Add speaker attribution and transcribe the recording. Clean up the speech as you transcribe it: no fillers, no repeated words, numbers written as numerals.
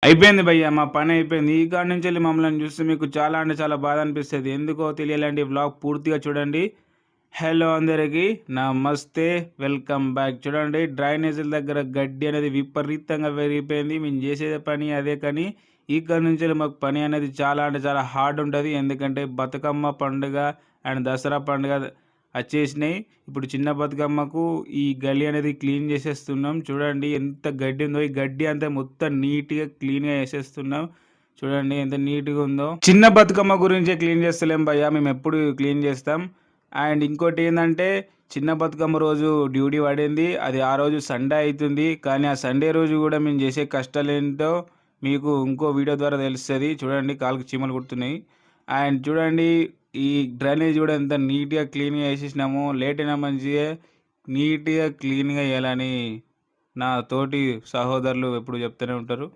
Speaker 1: అయిపోయింది భయ్యా. మా పనయిపోయింది. ఈ కాడి నుంచెల్లి మమ్మల్ని చూస్తే మీకు చాలా అంటే చాలా బాధ అనిపిస్తది. ఎందుకో తెలియాలంటే ఈ వ్లాగ్ పూర్తిగా చూడండి. హలో అందరికి నమస్తే. Welcome back. చూడండి డ్రైనేజీల దగ్గర గడ్డి అనేది విపరీతంగా పెరిగిపోయింది. మేము చేసే పని అదే కానీ ఇక్కడి నుంచెల్లి మాకు పని అనేది చాలా అంటే చాలా హార్డ్ ఉంటది. ఎందుకంటే బతుకమ్మ పండుగ అండ్ దసరా పండుగ అచ్చేసినాయి. ఇప్పుడు చిన్న బతుకమ్మకు ఈ గల్లీ అనేది క్లీన్ చేసేస్తున్నాం. చూడండి ఎంత గడ్డి ఉందో. ఈ గడ్డి అంతా మొత్తం నీట్‌గా క్లీన్‌గా చేసేస్తున్నాం. చూడండి ఎంత నీట్‌గా ఉందో. చిన్న బతుకమ్మ గురించే క్లీన్ చేస్తలేం భయ్యా. మేమెప్పుడు క్లీన్ చేస్తాం. అండ్ ఇంకోటేందంటే చిన్న బతుకమ్మ రోజు డ్యూటీ పడింది. అది ఆ రోజు సండే అయితుంది. కానీ ఆ సండే రోజు గూడా మేము చేసే కష్టాలేంటో మీకు ఇంకో వీడియో ద్వారా తెలుస్తది. చూడండి కాళ్ళకి చీమలు కుడుతున్నాయి. అండ్ చూడండి ఈ డ్రైనేజ్ గూడా ఎంత నీట్‌గా క్లీన్‌గా చేసేసినామో. లేట్ అయినా మంచిదే నీట్‌గా క్లీన్‌గా చేయాలని నా తోటి సహోదరులు ఎప్పుడు చెప్తూనే ఉంటారు.